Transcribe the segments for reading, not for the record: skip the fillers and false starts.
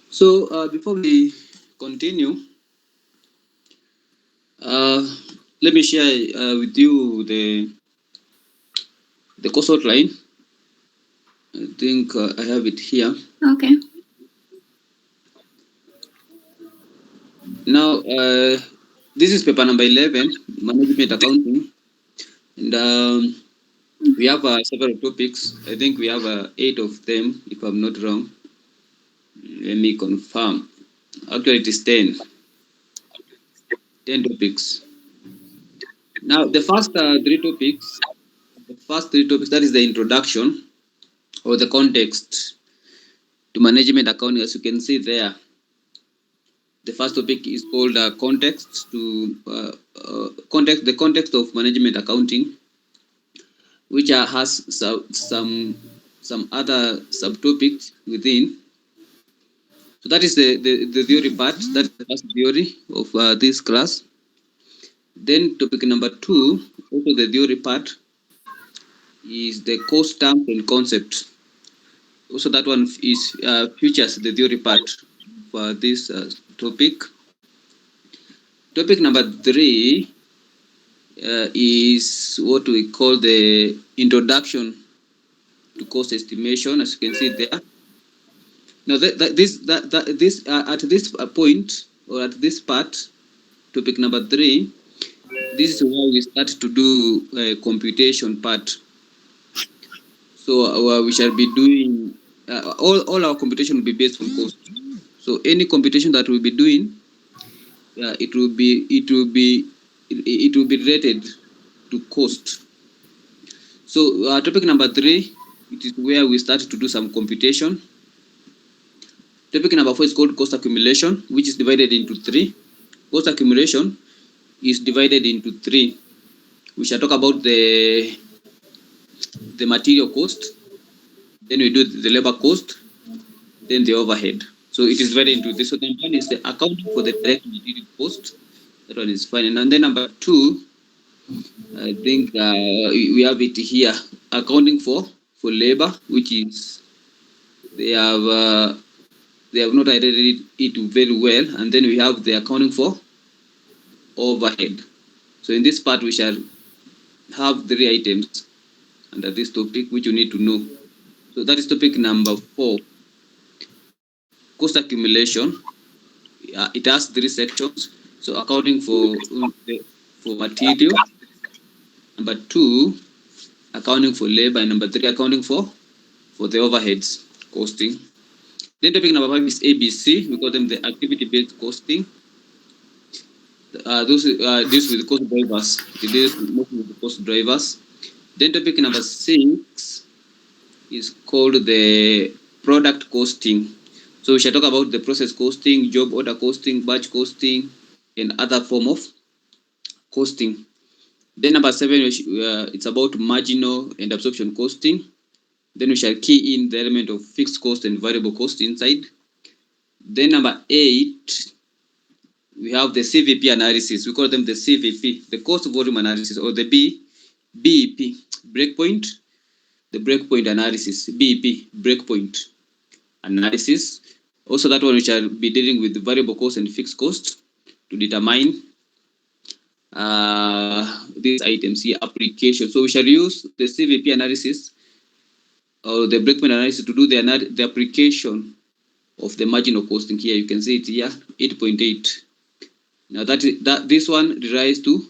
So before we continue, uh, let me share with you the course outline. I think I have it here. Okay. Now, this is paper number 11, Management Accounting. And we have several topics. I think we have 8 of them, if I'm not wrong. Let me confirm. Actually, it is 10 topics. Now, the first three topics, that is the introduction or the context to management accounting. As you can see there, the first topic is called the context of management accounting, which has some other subtopics within. So that is the theory part. That's the first theory of this class. Then topic number 2, also the theory part, is the cost terms and concepts. Also that one is features the theory part for this topic. Topic number 3 is what we call the introduction to cost estimation, as you can see there. Now, at this point or at this part, topic number 3, this is where we start to do computation part. So we shall be doing all our computation will be based on cost. So any computation that we'll be doing, it will be related to cost. So topic number 3, it is where we start to do some computation. Topic number 4 is called cost accumulation, which is divided into 3. Cost accumulation is divided into 3. We shall talk about the material cost, then we do the labor cost, then the overhead. So it is divided into this. So number 1 is the accounting for the direct material cost. That one is fine. And then number 2, I think we have it here, accounting for labor, which is they have not identified it very well. And then we have the accounting for overhead. So in this part, we shall have 3 items under this topic which you need to know. So that is topic number 4, cost accumulation. It has 3 sections. So accounting for material. Number 2, accounting for labor. And number 3, accounting for the overheads costing. Then topic number 5 is ABC. We call them the activity-based costing. Those deals with cost drivers. It deals mostly with the cost drivers. Then topic number 6 is called the product costing. So we shall talk about the process costing, job order costing, batch costing, and other form of costing. Then number 7, it's about marginal and absorption costing. Then we shall key in the element of fixed cost and variable cost inside. Then number 8, we have the CVP analysis. We call them the CVP, the cost volume analysis, or the BEP, breakpoint, the breakpoint analysis, BEP, breakpoint analysis. Also, that one we shall be dealing with the variable cost and fixed cost to determine these items here, application. So we shall use the CVP analysis or the breakpoint analysis to do the application of the marginal costing. Here you can see it here, 8.8. Now this one relates to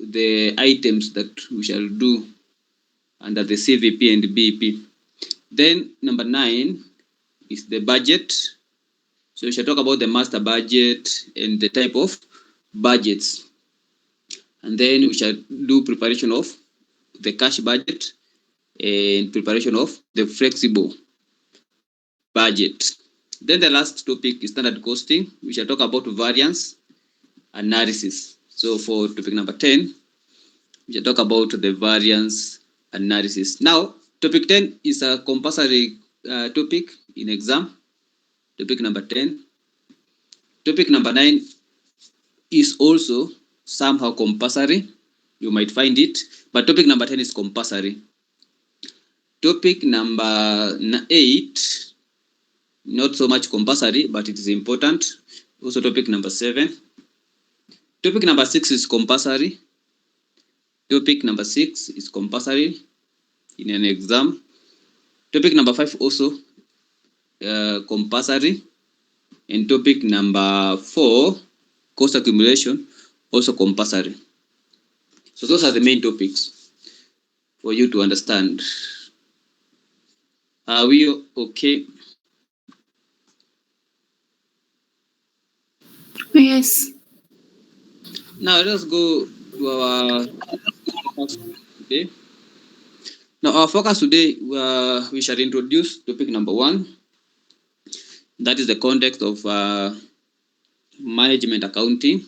the items that we shall do under the CVP and BEP. Then number 9 is the budget. So we shall talk about the master budget and the type of budgets. And then we shall do preparation of the cash budget and preparation of the flexible budget. Then the last topic is standard costing. We shall talk about variance analysis. So for topic number 10, we shall talk about the variance analysis. Now, topic 10 is a compulsory topic in exam. Topic number 10. Topic number 9 is also somehow compulsory. You might find it, but topic number 10 is compulsory. Topic number 8, not so much compulsory, but it is important. Also topic number 7. Topic number 6 is compulsory. Topic number 6 is compulsory in an exam. Topic number 5 also compulsory. And topic number 4, cost accumulation, also compulsory. So those are the main topics for you to understand. Are we okay? Yes. Now let us go to our focus today. Now our focus today, we shall introduce topic number 1. That is the context of management accounting.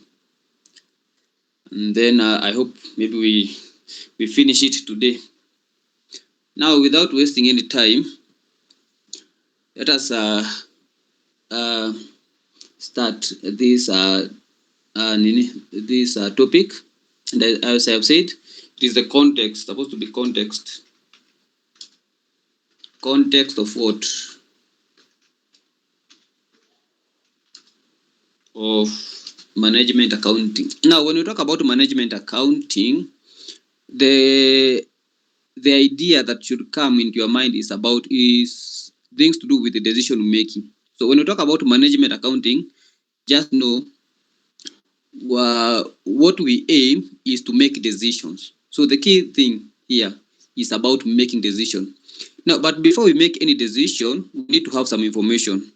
And then I hope maybe we finish it today. Now, without wasting any time, let us start this topic. And as I have said, it is the context, supposed to be context. Context of what? Of management accounting. Now, when we talk about management accounting, the idea that should come into your mind is things to do with the decision making. So when we talk about management accounting, just know what we aim is to make decisions. So the key thing here is about making decision. Now, but before we make any decision, we need to have some information.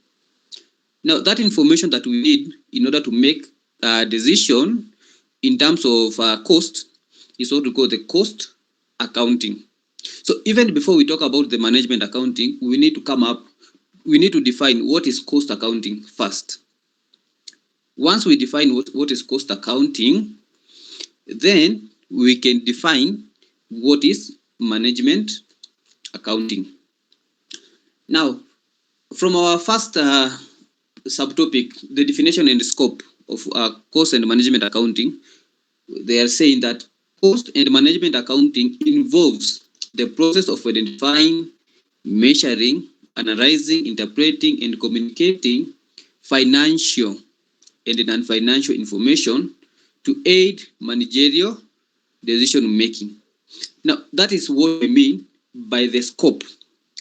Now, that information that we need in order to make a decision in terms of cost is what we call the cost accounting. So even before we talk about the management accounting, we need to define what is cost accounting first. Once we define what is cost accounting, then we can define what is management accounting. Now, from our first subtopic, the definition and scope of cost and management accounting, they are saying that cost and management accounting involves the process of identifying, measuring, analyzing, interpreting, and communicating financial and non-financial information to aid managerial decision making. Now, that is what we mean by the scope.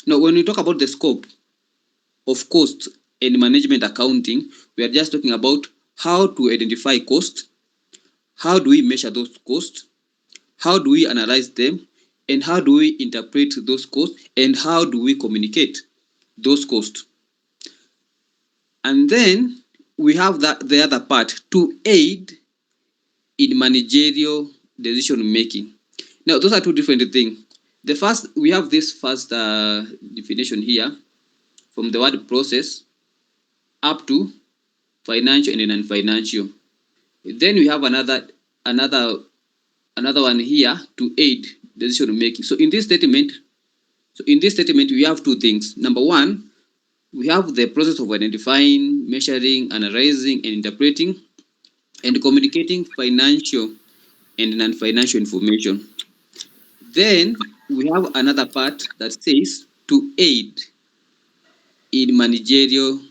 Now, when we talk about the scope of cost and management accounting, we are just talking about how to identify cost, how do we measure those costs, how do we analyze them, and how do we interpret those costs, and how do we communicate those costs. And then we have the other part, to aid in managerial decision making. Now, those are two different things. The first, we have this first definition here, from the word process up to financial and non-financial. Then we have another one here, to aid decision making. So in this statement, we have two things. Number one, we have the process of identifying, measuring, analyzing, and interpreting, and communicating financial and non-financial information. Then we have another part that says to aid in managerial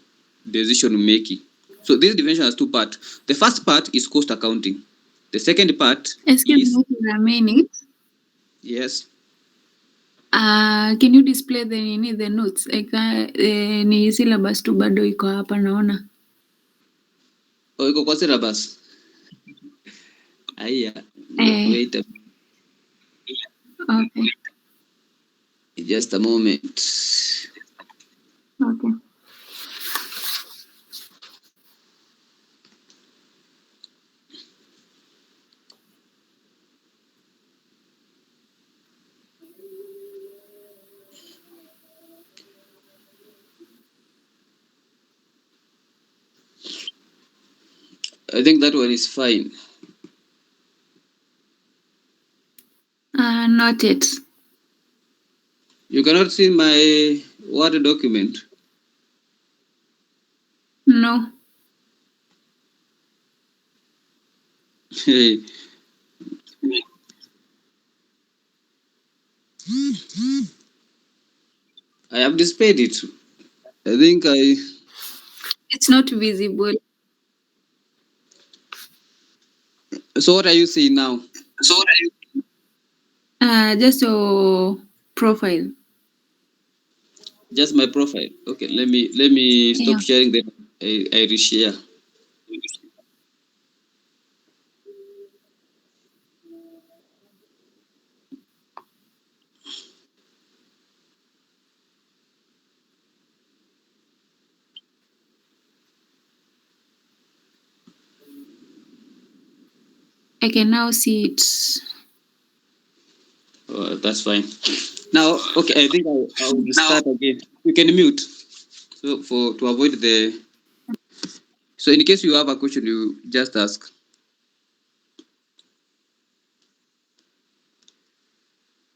decision making. So this definition has two parts. The first part is cost accounting. The second part Excuse is, me for a minute. yes. Can you display the notes? Ni syllabus tu bado iko hapa naona. Iko kwa syllabus. Aya, wait a minute. Okay. Just a moment. Okay. I think that one is fine. Not yet. You cannot see my Word document. No. I have displayed it. I think It's not visible. so what are you saying now? So what are you? Just your profile. Just my profile. Okay, let me stop Yeah. sharing, then I reshare. I can now see it. That's fine. Now, okay, I think I will Now, start again. You can mute. So for to avoid the, so in case you have a question, you just ask.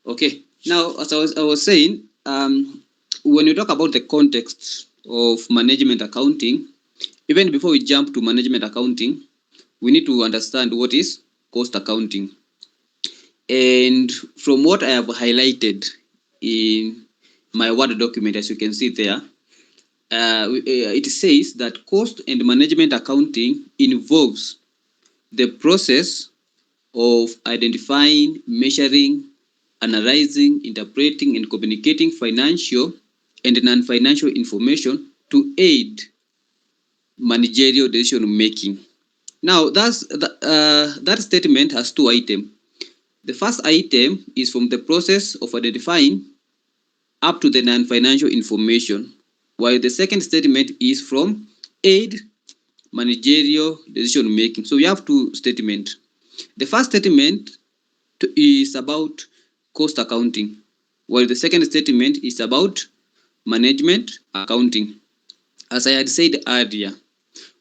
Okay. Now, as I was saying, when you talk about the context of management accounting, even before we jump to management accounting, we need to understand what is cost accounting. And from what I have highlighted in my Word document, as you can see there, it says that cost and management accounting involves the process of identifying, measuring, analyzing, interpreting, and communicating financial and non-financial information to aid managerial decision making. Now, that statement has two items. The first item is from the process of identifying up to the non-financial information, while the second statement is from aid managerial decision making. So we have two statements. The first statement is about cost accounting, while the second statement is about management accounting. As I had said earlier,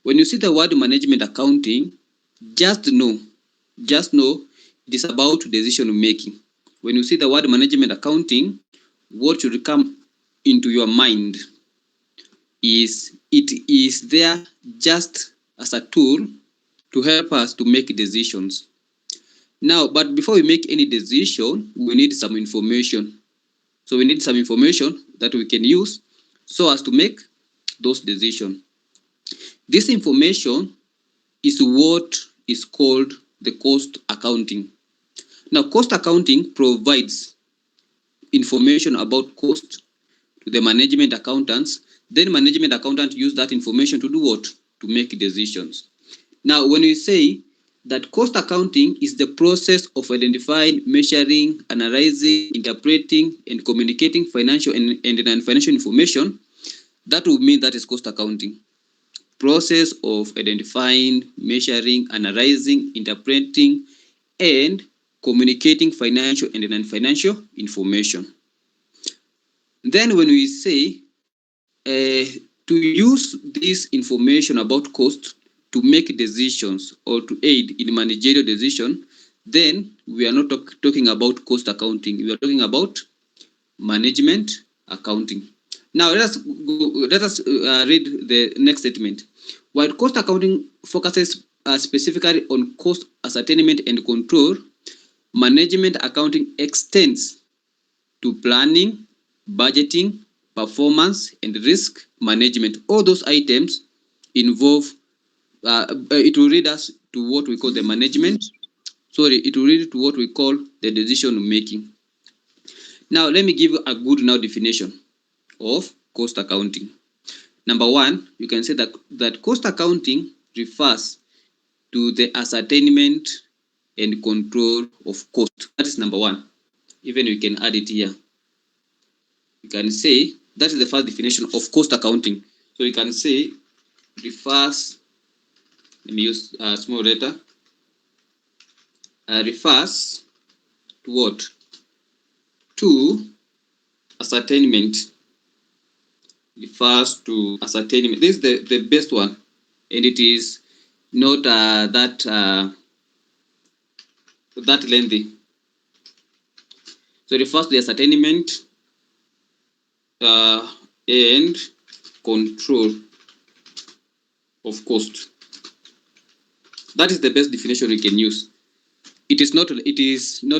when you see the word management accounting, just know it is about decision making. When you see the word management accounting, what should come into your mind is it is there just as a tool to help us to make decisions. Now, but before we make any decision, we need some information. So we need some information that we can use so as to make those decisions. This information is what is called the cost accounting. Now, cost accounting provides information about cost to the management accountants. Then management accountants use that information to do what? To make decisions. Now, when we say that cost accounting is the process of identifying, measuring, analyzing, interpreting, and communicating financial and non-financial information, that would mean that is cost accounting. Process of identifying, measuring, analyzing, interpreting, and communicating financial and non-financial information. Then when we say to use this information about cost to make decisions or to aid in managerial decision, then we are not talking about cost accounting. We are talking about management accounting. Now let us read the next statement. While cost accounting focuses specifically on cost ascertainment and control, management accounting extends to planning, budgeting, performance, and risk management. All those items involve, it will lead us to what we call the management. Sorry, it will lead to what we call the decision making. Now, let me give you a good now definition of cost accounting. Number one, you can say that cost accounting refers to the ascertainment and control of cost. That is number one. Even we can add it here. You can say that is the first definition of cost accounting. So you can say refers, let me use a small letter, refers to what? To ascertainment. Refers to ascertainment. This is the best one, and it is not that lengthy. So it refers to the ascertainment and control of cost. That is the best definition we can use. It is not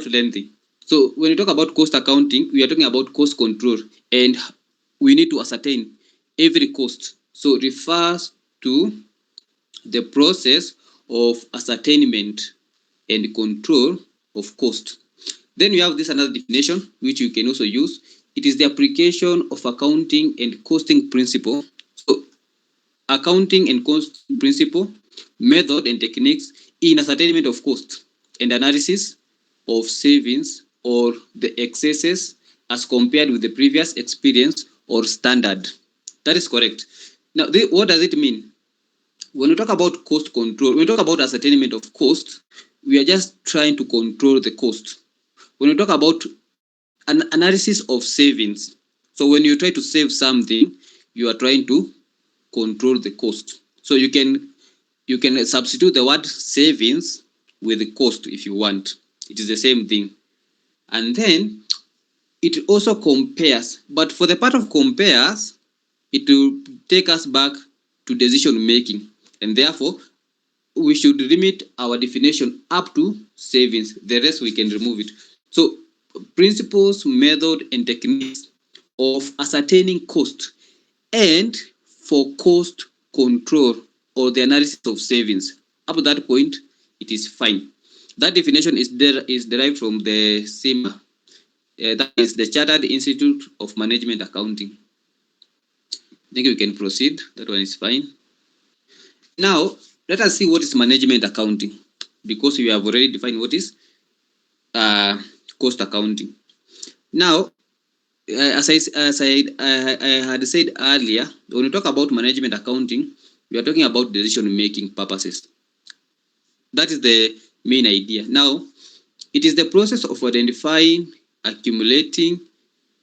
lengthy. So when we talk about cost accounting, we are talking about cost control, and we need to ascertain every cost. So refers to the process of ascertainment and control of cost. Then we have this another definition which you can also use. It is the application of accounting and costing principle. So accounting and cost principle, method and techniques in ascertainment of cost and analysis of savings or the excesses as compared with the previous experience or standard. That is correct. Now, what does it mean? When we talk about cost control, when we talk about ascertainment of cost, we are just trying to control the cost. When we talk about an analysis of savings, so when you try to save something, you are trying to control the cost. So you can substitute the word savings with the cost if you want. It is the same thing. And then it also compares, but for the part of compares, it will take us back to decision making, and therefore we should limit our definition up to savings. The rest we can remove it. So principles, method, and techniques of ascertaining cost and for cost control or the analysis of savings. Up to that point, it is fine. That definition is derived from the CIMA. That is the Chartered Institute of Management Accounting. I think we can proceed. That one is fine. Now, let us see what is management accounting, because we have already defined what is cost accounting. Now, as I had said earlier, when we talk about management accounting, we are talking about decision-making purposes. That is the main idea. Now, it is the process of identifying, accumulating,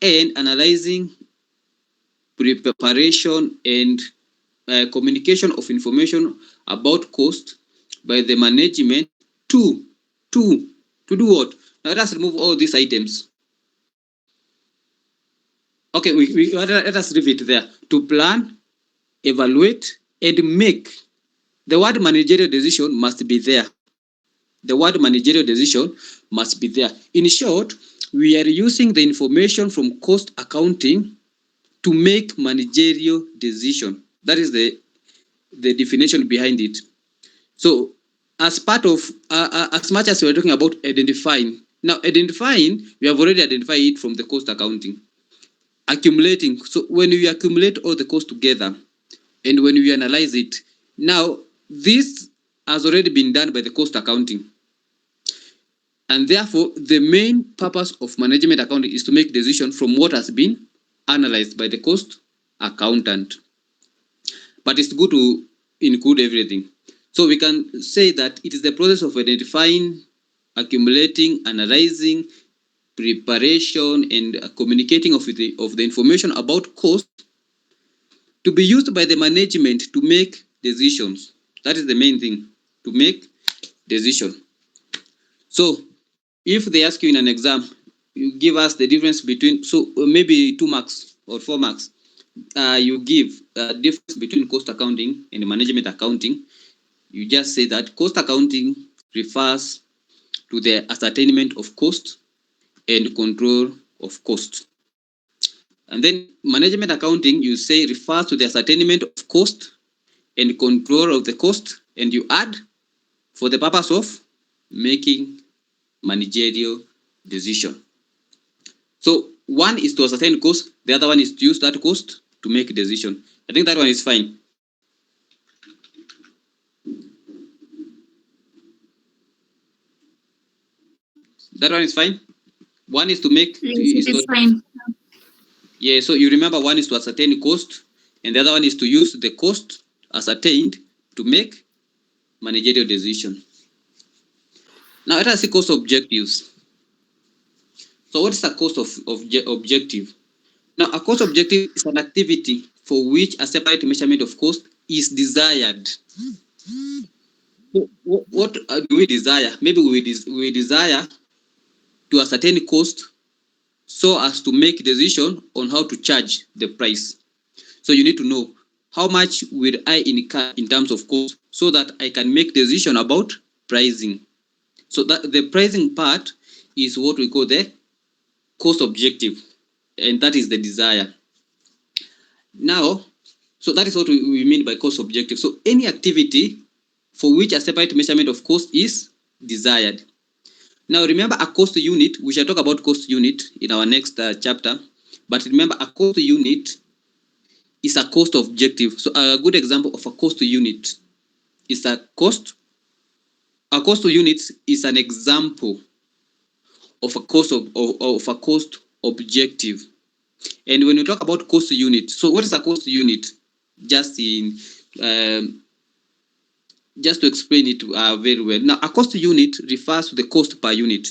and analyzing preparation and communication of information about cost by the management to do what? Now let us remove all these items. Okay, let us leave it there. To plan, evaluate, and make. The word managerial decision must be there. The word managerial decision must be there. In short, we are using the information from cost accounting to make managerial decision. That is the definition behind it. So as part of, as much as we're talking about identifying, now identifying, we have already identified it from the cost accounting. Accumulating, so when we accumulate all the costs together and when we analyze it, now this has already been done by the cost accounting. And therefore, the main purpose of management accounting is to make decisions from what has been analyzed by the cost accountant. But it's good to include everything. So we can say that it is the process of identifying, accumulating, analyzing, preparation, and communicating of the information about cost to be used by the management to make decisions. That is the main thing, to make decision. So if they ask you in an exam, you give us the difference between, so maybe 2 marks or 4 marks, you give a difference between cost accounting and management accounting. You just say that cost accounting refers to the ascertainment of cost and control of cost. And then management accounting, you say, refers to the ascertainment of cost and control of the cost, and you add for the purpose of making managerial decision. So one is to ascertain cost, the other one is to use that cost to make a decision. I think that one is fine. That one is fine. One is to make. Yes, it is fine. Yeah, so you remember one is to ascertain cost, and the other one is to use the cost ascertained to make managerial decision. Now let us see cost objectives. So what is a cost objective? Now a cost objective is an activity for which a separate measurement of cost is desired. What do we desire? Maybe we desire to ascertain cost so as to make a decision on how to charge the price. So you need to know how much will I incur in terms of cost so that I can make decision about pricing. So that the pricing part is what we call the cost objective, and that is the desire. Now, So that is what we mean by cost objective. So any activity for which a separate measurement of cost is desired. Now remember, a cost unit, we shall talk about cost unit in our next chapter, but remember, a cost unit is a cost objective. So a good example of a cost unit is a cost unit is an example of a cost of a cost objective. And when we talk about cost unit, so what is a cost unit? Just to explain it very well. Now, a cost unit refers to the cost per unit.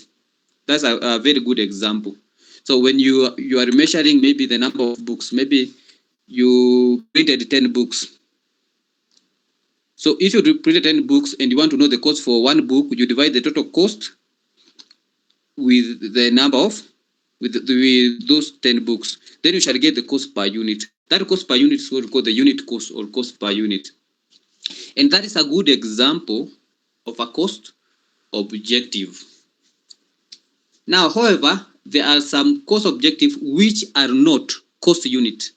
That's a very good example. So when you are measuring maybe the number of books, maybe you printed 10 books. So if you printed 10 books and you want to know the cost for one book, you divide the total cost with the number of with those 10 books. Then you shall get the cost per unit. That cost per unit is what we call the unit cost or cost per unit. And that is a good example of a cost objective. Now, however, there are some cost objectives which are not cost unit.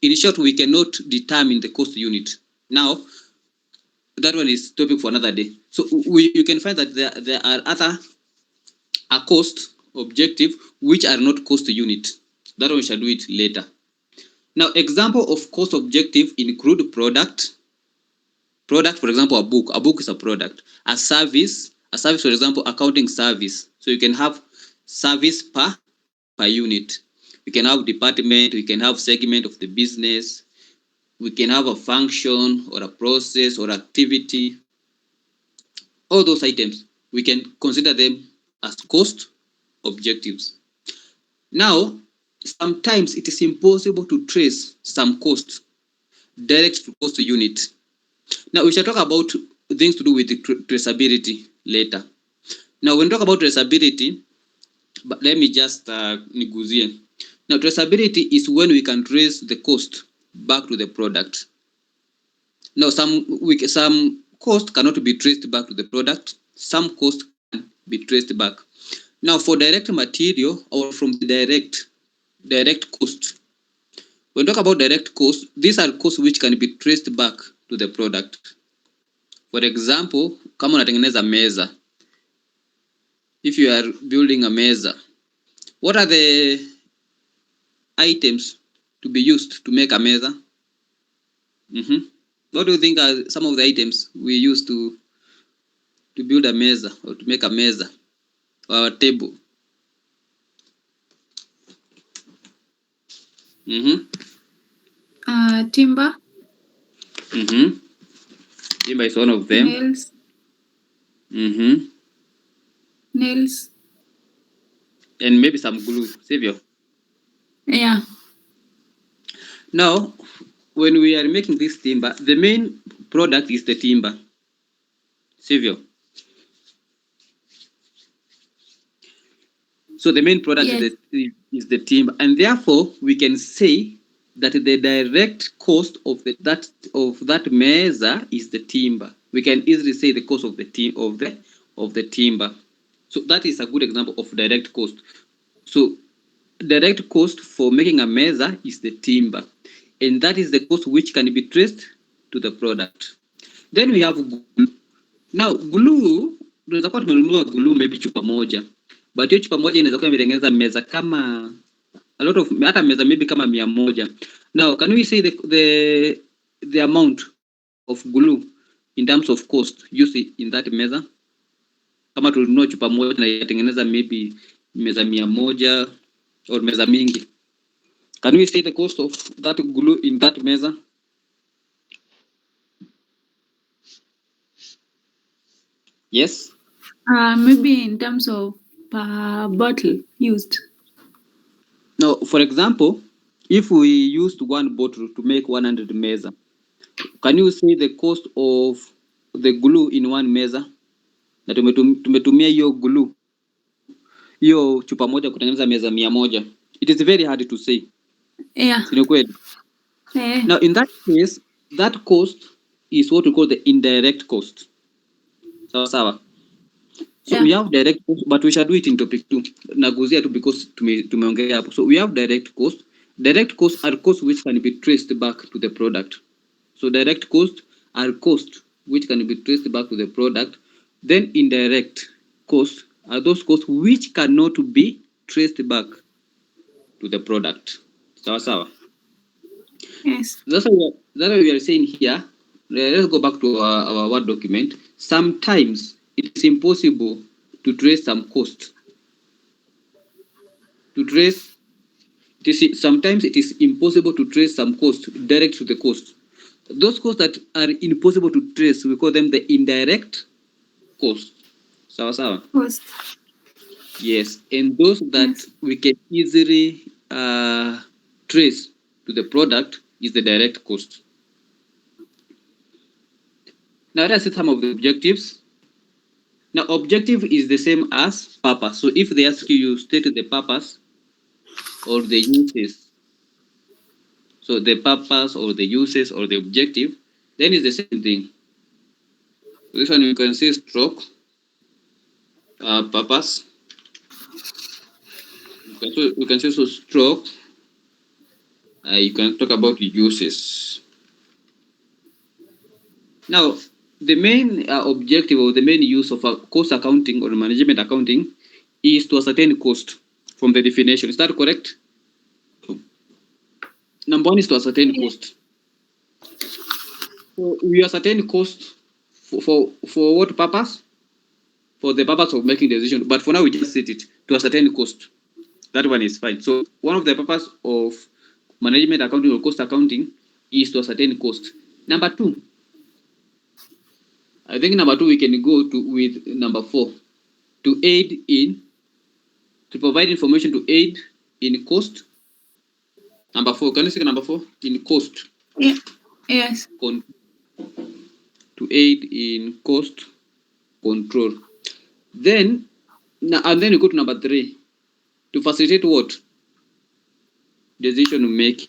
In short, we cannot determine the cost unit. Now, that one is topic for another day. So you can find that there are other cost objective which are not cost unit. That one we shall do it later. Now, example of cost objective include product. Product, for example, a book. A book is a product. A service, for example, accounting service. So you can have service per unit. We can have department, we can have segment of the business, we can have a function or a process or activity. All those items, we can consider them as cost objectives. Now, sometimes it is impossible to trace some cost direct to cost unit. Now, we shall talk about things to do with the traceability later. Now, when we talk about traceability, but let me just negotiate. Now, traceability is when we can trace the cost back to the product. Now, some cost cannot be traced back to the product. Some cost can be traced back. Now, for direct material or from the direct cost, when we talk about direct cost, these are costs which can be traced back to the product. For example, kama unatengeneza meza, if you are building a meza, what are the items to be used to make a meza? What do you think are some of the items we use to build a meza or to make a meza or a table? Timber. Timber is one of them. Nails. Nails. And maybe some glue, Savio. Yeah. Now, when we are making this timber, the main product is the timber, Savio. So the main product is the timber, and therefore we can say that the direct cost of that meza is the timber. We can easily say the cost of the timber. So that is a good example of direct cost. So direct cost for making a meza is the timber, and that is the cost which can be traced to the product. Then we have glue. Now glue, tunaweza kuwa tumenunua glue maybe chupa moja, but hiyo chupa moja inaweza kuwa imetengeneza meza kama a lot of hata meza maybe kama 100. Now can we say the amount of glue in terms of cost used in that meza? Kama tulinunua chupa moja na yatengeneza maybe meza 100 or meza mingi, can we say the cost of that glue in that meza? Yes. Maybe in terms of per bottle used. Now, for example, if we used one bottle to make 100 meza, can you say the cost of the glue in one meza? Na tumetumia hiyo glue, hiyo chupa moja kutengeneza meza 100. It is very hard to say. Yeah. Sio kweli? Yeah. Now, in that case, that cost is what we call the indirect cost. Sawa. So we have direct cost, but we shall do it in topic 2. Naguzia tu because tumeongea hapo. So we have direct cost. Direct costs are costs which can be traced back to the product. So direct costs are costs which can be traced back to the product. Then indirect costs are those costs which cannot be traced back to the product. Sawa sawa. Yes. That's what we are saying here. Let's go back to our Word document. Sometimes it is impossible to trace some cost. Sometimes it is impossible to trace some cost direct to the cost. Those costs that are impossible to trace, we call them the indirect cost. Sawa sawa. Cost. Yes, and those that Yes. we can easily trace to the product is the direct cost. Now let's see some of the objectives. Now objective is the same as purpose. So if they ask you state the purpose or the uses, so the purpose or the uses or the objective, then it's the same thing. This one you can say stroke purpose. You can say so stroke. You can talk about uses. Now, the main objective or the main use of cost accounting or management accounting is to ascertain cost from the definition. Is that correct? Number one is to ascertain cost. So we ascertain cost for what purpose? For the purpose of making decision. But for now, we just set it to ascertain cost. That one is fine. So one of the purpose of management accounting or cost accounting is to ascertain cost. Number two, I think number two we can go to with number four, to provide information to aid in cost. Number four, can you say number four? In cost. Yeah. Yes. To aid in cost control. Then you go to number three, to facilitate what? Decision making.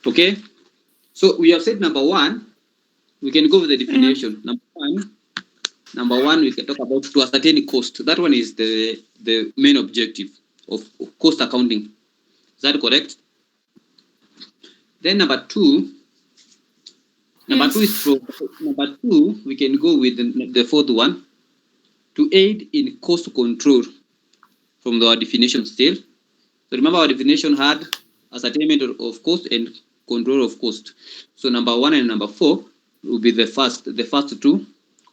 Okay, so we have said number one, we can go with the definition. Number one, we can talk about to ascertain cost. That one is the main objective of cost accounting. Is that correct? Then number two, we can go with the fourth one, to aid in cost control from our definition still. So remember our definition had ascertainment of cost and control of cost. So number one and number four will be the first two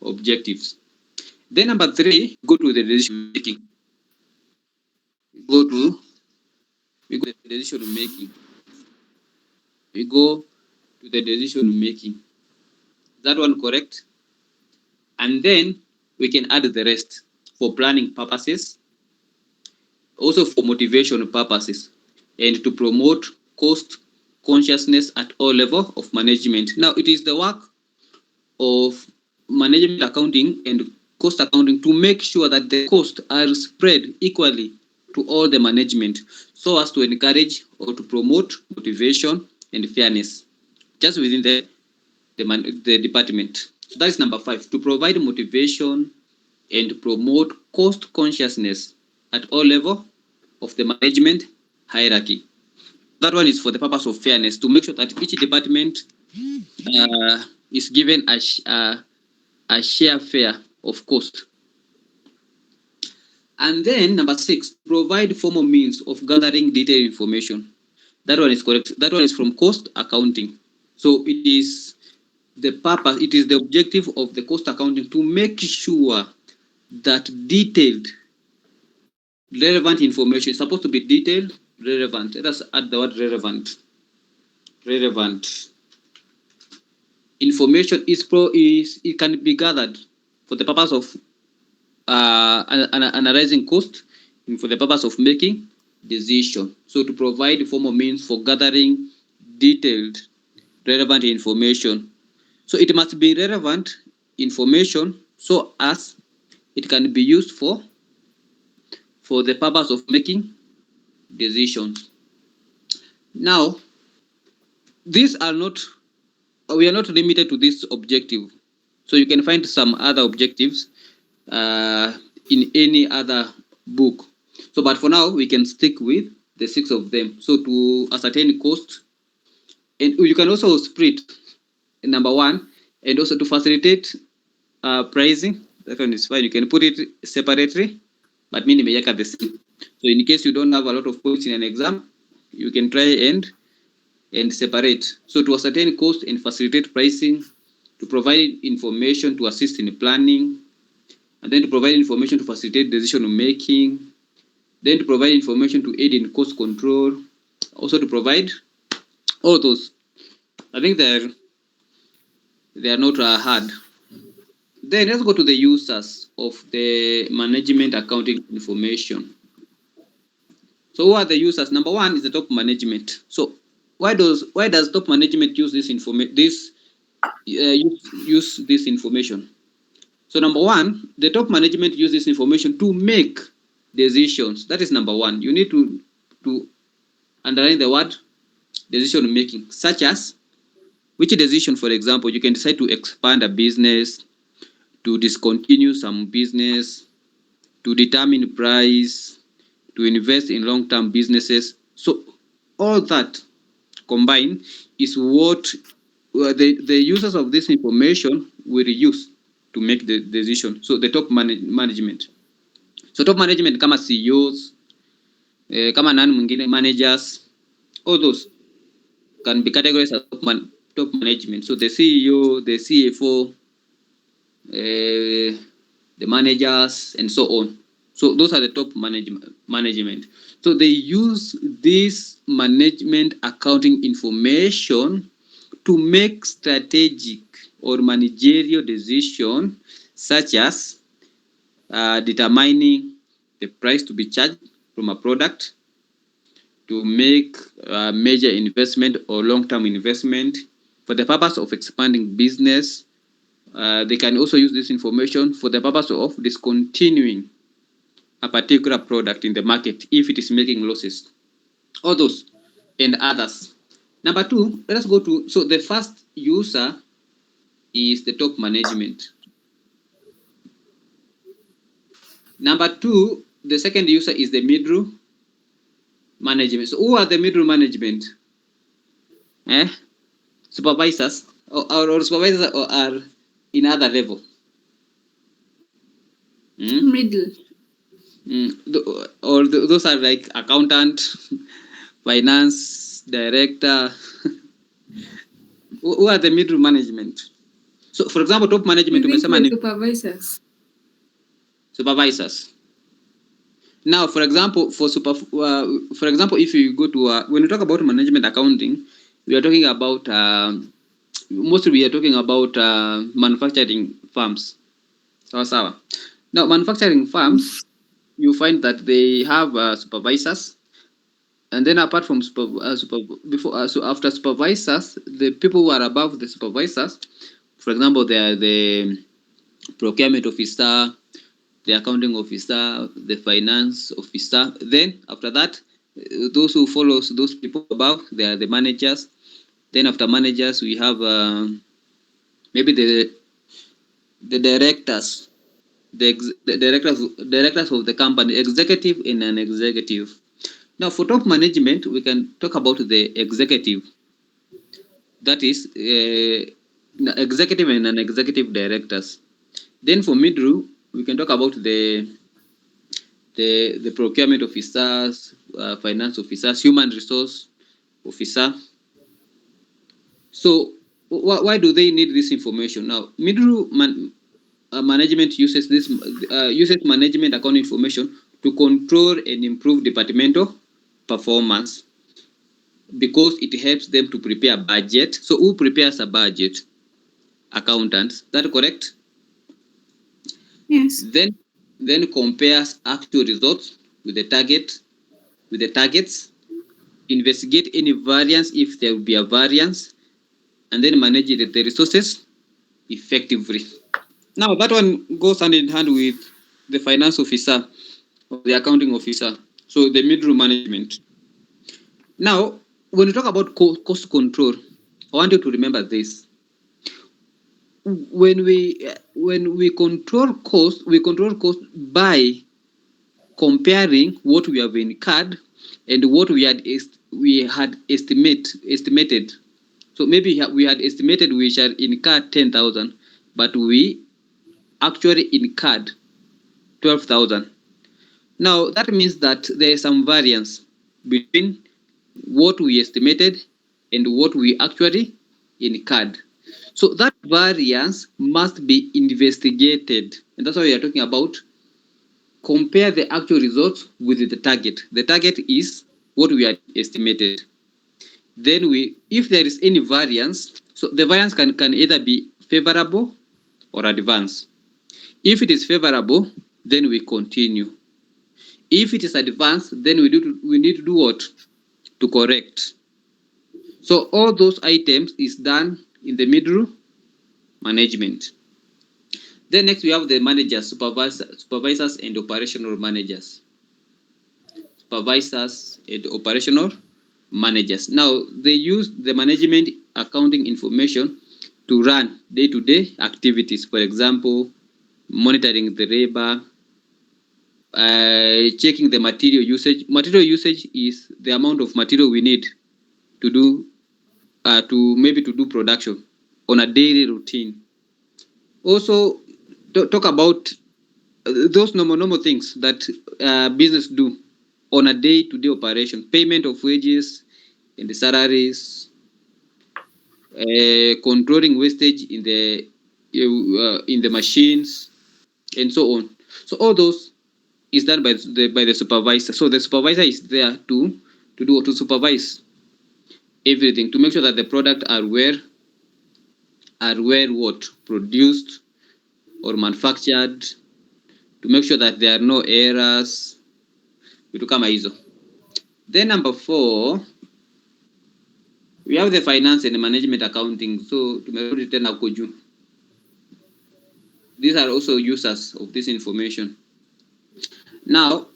objectives. Then number three, go to the decision making. We go to the decision making. We go to the decision making. That one correct? And then we can add the rest for planning purposes, also for motivation purposes, and to promote cost consciousness at all levels of management. Now, it is the work of management accounting and cost accounting to make sure that the costs are spread equally to all the management, so as to encourage or to promote motivation and fairness just within the department. So that is number five, to provide motivation and promote cost consciousness at all levels of the management hierarchy. That one is for the purpose of fairness, to make sure that each department is given a share fare of cost. And then number six, provide formal means of gathering detailed information. That one is correct. That one is from cost accounting. So it is the purpose, it is the objective of the cost accounting to make sure that detailed, relevant information is supposed to be detailed, relevant. Let us add the word relevant. Relevant information it can be gathered for the purpose of analyzing cost and for the purpose of making decision. So to provide formal means for gathering detailed relevant information. So it must be relevant information so as it can be used for the purpose of making decisions. Now, these are not, we are not limited to this objective. So you can find some other objectives in any other book. So, but for now, we can stick with the 6 of them. So to ascertain cost, and you can also split number 1, and also to facilitate pricing. That one is fine. You can put it separately, but me nimeweka the same. So in case you don't have a lot of points in an exam, you can try and separate. So to ascertain cost and facilitate pricing, to provide information to assist in planning, and then to provide information to facilitate decision making, then to provide information to aid in cost control, also to provide all those. I think they are not hard. Then let's go to the users of the management accounting information. So who are the users? Number 1 is the top management. So why does top management use this information? Use this information. So number 1, the top management use this information to make decisions. That is number 1. You need to underline the word decision making, such as which decision. For example, you can decide to expand a business, to discontinue some business, to determine price, to invest in long-term businesses. So all that combined is what the users of this information will use to make the decision. So the top management. So top management kama CEOs, kama nani mwingine, managers, all those can be categorized as top management. So the CEO, the CFO, the managers, and so on. So those are the top management. So they use this management accounting information to make strategic or managerial decision, such as determining the price to be charged from a product, to make a major investment or long-term investment for the purpose of expanding business. They can also use this information for the purpose of discontinuing a particular product in the market if it is making losses. All those and others. Number 2, let us go to, so the first user is the top management. Number 2, the second user is the middle management. So who are the middle management? Supervisors or supervisors are in other level. Middle. Or those are like accountant, finance director. Who are the middle management? So for example, top management, supervisors. Supervisors. Now, for example, if you go to when we talk about management accounting, we are talking about mostly we are talking about manufacturing firms. Sawa. Now, manufacturing firms, you find that they have supervisors, and then apart from after supervisors, the people who are above the supervisors, for example, they are the procurement officer, the accounting officer, the finance officer. Then after that, those who follow those people above, they are the managers. Then after managers, we have maybe the directors, the directors of the company, executive and non-executive. Now for top management, we can talk about the executive. That is executive and non-executive directors. Then for middle, we can talk about the procurement officers, finance officers, human resource officer. So why do they need this information? Now, middle management uses this management account information to control and improve departmental performance, because it helps them to prepare a budget. So who prepares a budget? Accountants. That correct? Yes. Then compares actual results with the targets, investigate any variance if there will be a variance, and then manage the resources effectively. Now that one goes hand in hand with the finance officer or the accounting officer, so the middle management. Now, when we talk about cost control, I want you to remember this. When we control cost by comparing what we have incurred and what we had estimated. So maybe we had estimated we shall incur 10,000, but we actually incurred 12,000. Now that means that there is some variance between what we estimated and what we actually incurred. So that variance must be investigated, and that's why we are talking about compare the actual results with the target. The target is what we had estimated. Then if there is any variance, so the variance can either be favorable or adverse. If it is favorable, then we continue. If it is adverse, then we need to do what? To correct. So all those items is done in the middle management. Then next we have the managers, supervisors and operational managers. Supervisors and operational managers. Now they use the management accounting information to run day-to-day activities. For example, monitoring the labor, checking the material usage. Material usage is the amount of material we need to do to do production on a daily routine. Also talk about those normal things that business do on a day-to-day operation, payment of wages and the salaries, controlling wastage in the machines, and so on. So all those is done by the supervisor. So the supervisor is there to supervise everything, to make sure that the product are well produced or manufactured, to make sure that there are no errors, vitu kama hizo. Then number 4, we have the finance and management accounting. So tumerudi tena huko juu. These are also users of this information. Now,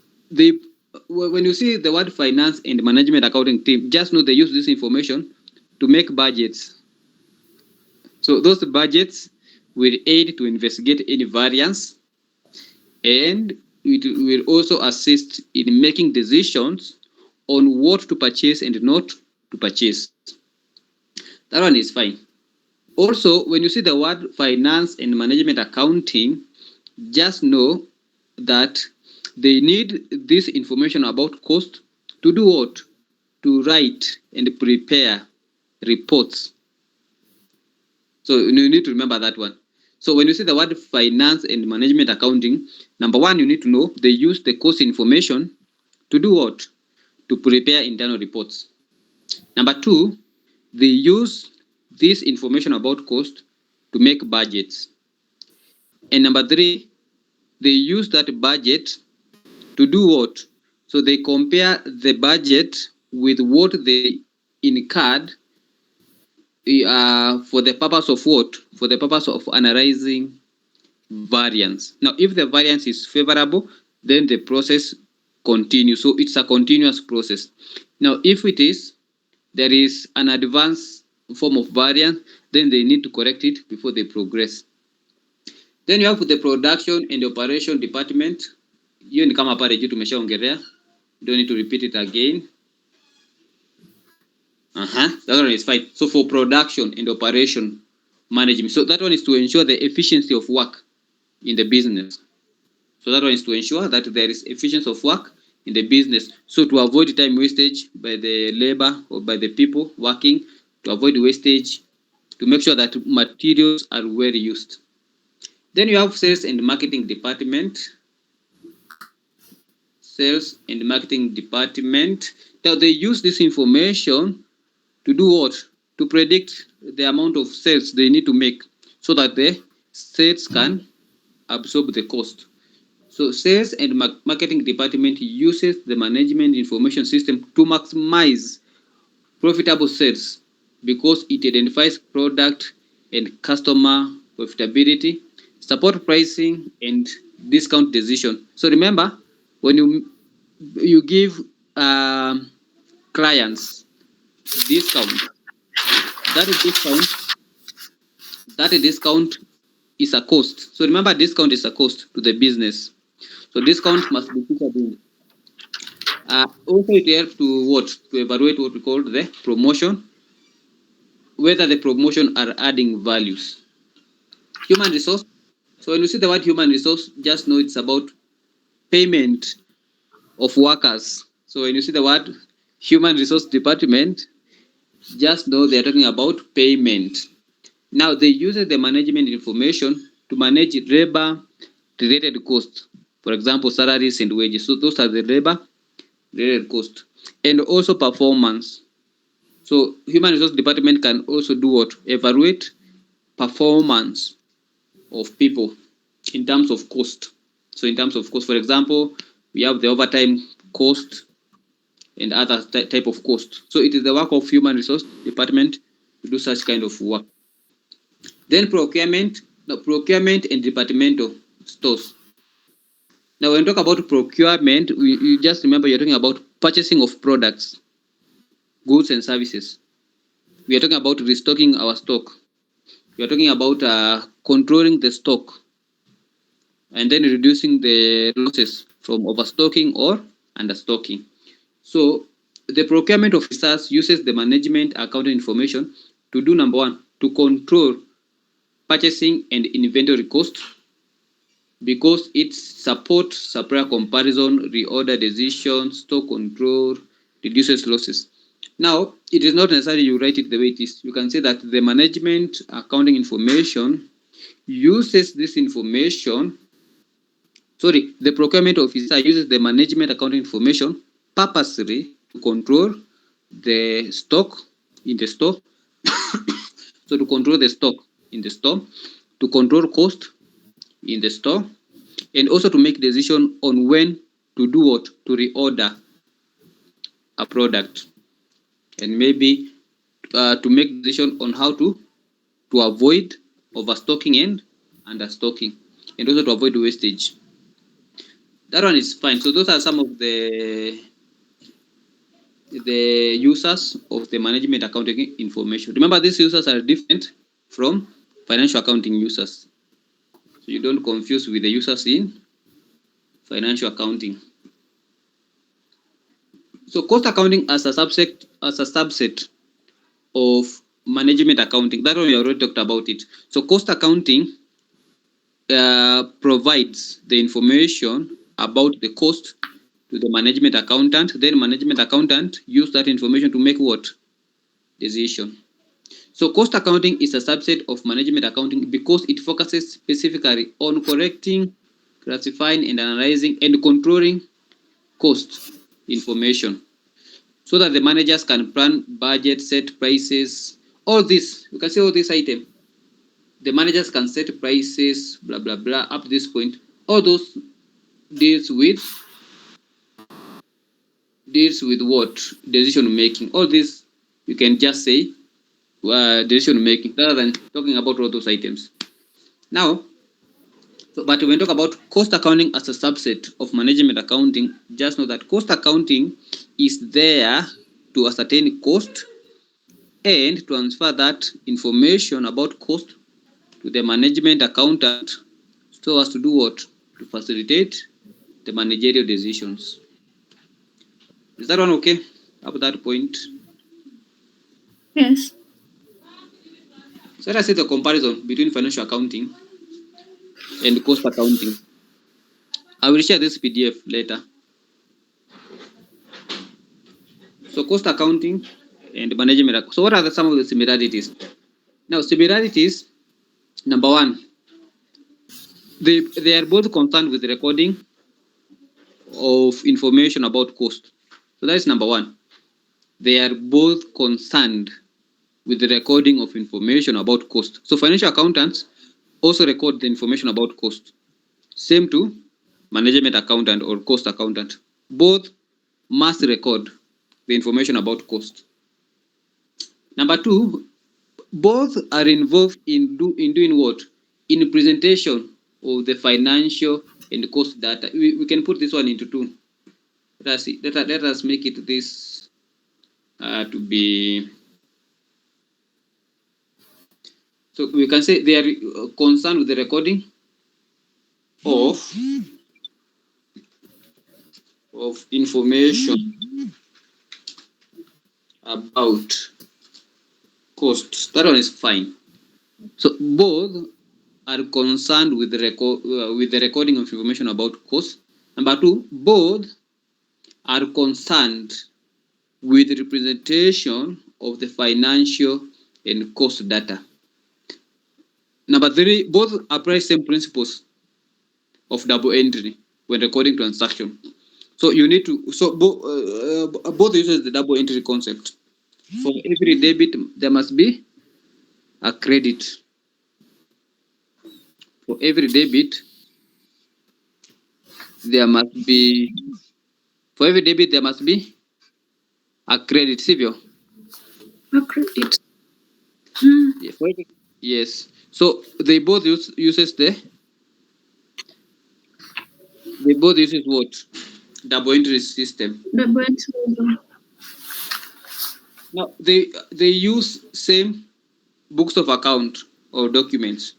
when you see the word finance and management accounting team, just know they use this information to make budgets. So those budgets will aid to investigate any variance, and it will also assist in making decisions on what to purchase and not to purchase. That one is fine. Also, when you see the word finance and management accounting, just know that they need this information about cost to do what? To write and prepare reports. So you need to remember that one. So when you see the word finance and management accounting, number 1, you need to know they use the cost information to do what? To prepare internal reports. Number 2, they use this information about cost to make budgets. And number 3, they use that budget to do what? So they compare the budget with what they incurred for the purpose of what? For the purpose of analyzing variance. Now, if the variance is favorable, then the process continues. So it's a continuous process. Now, if there is an advanced form of variance, then they need to correct it before they progress. Then you have the production and operation department. Hiyo ni kama pale juu tumeshaongelea. Don't need to repeat it again. That one is fine. So for production and operation management, so that one is to ensure the efficiency of work in the business. So that one is to ensure that there is efficiency of work in the business. So to avoid time wastage by the labor or by the people working, to avoid wastage, to make sure that materials are well used. Then you have sales and marketing department. Sales and marketing department. Now they use this information to do what? To predict the amount of sales they need to make so that the sales can absorb the cost. So sales and marketing department uses the management information system to maximize profitable sales because it identifies product and customer profitability, support pricing, and discount decision. So remember, when you give clients discount, that discount is a cost. So remember, discount is a cost to the business. So discount must be featured in. Also, it helps to evaluate what we call the promotion, whether the promotion are adding values. Human resource. So when you see the word human resource, just know it's about payment of workers. So when you see the word human resource department, just know they're talking about payment. Now they use the management information to manage labor related costs. For example, salaries and wages. So those are the labor related costs. And also performance. So human resource department can also do what? Evaluate performance of people in terms of cost. So in terms of cost, for example, we have the overtime cost and other type of cost. So it is the work of human resource department to do such kind of work. Then procurement and departmental stores. Now when we talk about procurement, you just remember you're talking about purchasing of products, goods and services. We are talking about restocking our stock. We are talking about controlling the stock and then reducing the losses from overstocking or understocking. So the procurement officers uses the management accounting information to do number one, to control purchasing and inventory cost, because it supports supplier comparison, reorder decisions, stock control, reduces losses. Now, it is not necessary you write it the way it is. You can say that the management accounting information uses this information. Sorry, the procurement officer uses the management accounting information purposely to control the stock in the store. So to control the stock in the store, to control cost in the store, and also to make decision on when to do what, to reorder a product, and maybe to make decision on how to avoid overstocking and understocking, and also to avoid wastage. That one is fine. So those are some of the users of the management accounting information. Remember, these users are different from financial accounting users. So you don't confuse with the users in financial accounting. So cost accounting as a subset of management accounting. That one we already talked about it. So cost accounting provides the information about the cost to the management accountant. Then management accountant use that information to make what? Decision. So cost accounting is a subset of management accounting because it focuses specifically on collecting, classifying, and analyzing and controlling cost information, so that the managers can plan, budget, set prices. All this, you can see all this item. The managers can set prices, blah blah blah. Up to this point, all those deals with what? Decision making. All this you can just say decision making, rather than talking about all those items. Now, but when we talk about cost accounting as a subset of management accounting, just know that cost accounting is there to ascertain cost and transfer that information about cost to the management accountant, so as to do what? To facilitate the managerial decisions. Is that one okay up to that point? Yes. So let us see the comparison between financial accounting and cost accounting. I will share this PDF later. So cost accounting and management. So what are some of the similarities? Now, similarities, number one, they are both concerned with the recording of information about cost. So that is number one. They are both concerned with the recording of information about cost. So financial accountants also record the information about cost. Same to management accountant or cost accountant. Both must record the information about cost. Number two, both are involved in doing what? In presentation of the financial and cost data. We can put this one into two. Let us make it this to be. So we can say they are concerned with the recording of information about costs. That one is fine. So both are concerned with the recording of information about costs. Number two, both are concerned with the representation of the financial and cost data. Number three, both apply same principles of double entry when recording transaction. So you need to both uses the double entry concept. For every debit, there must be a credit. For every debit, there must be a credit, Sivyo? A credit. Yeah, yes. So they both uses what? Double entry system. Double entry. Now they use same books of account or documents.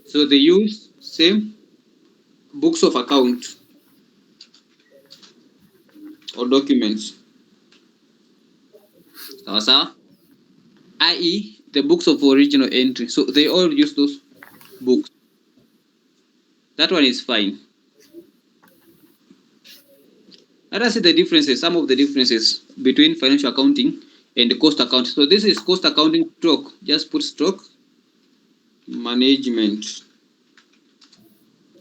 So they use same books of account or documents. Sawa, i.e. the books of original entry. So they all use those books. That one is fine. Let us see the differences, some of the differences between financial accounting and cost accounting. So this is cost accounting stroke. Just put stroke management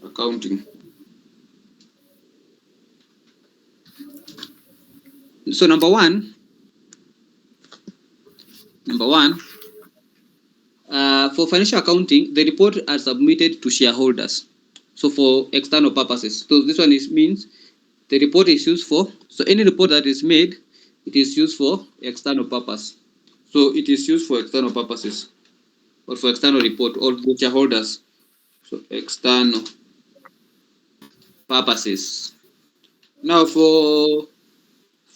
accounting. So number one, for financial accounting, the report are submitted to shareholders. So for external purposes. So this one means the report is used for, so any report that is made, it is used for external purpose. So it is used for external purposes or for external report or for shareholders. So external purposes. Now for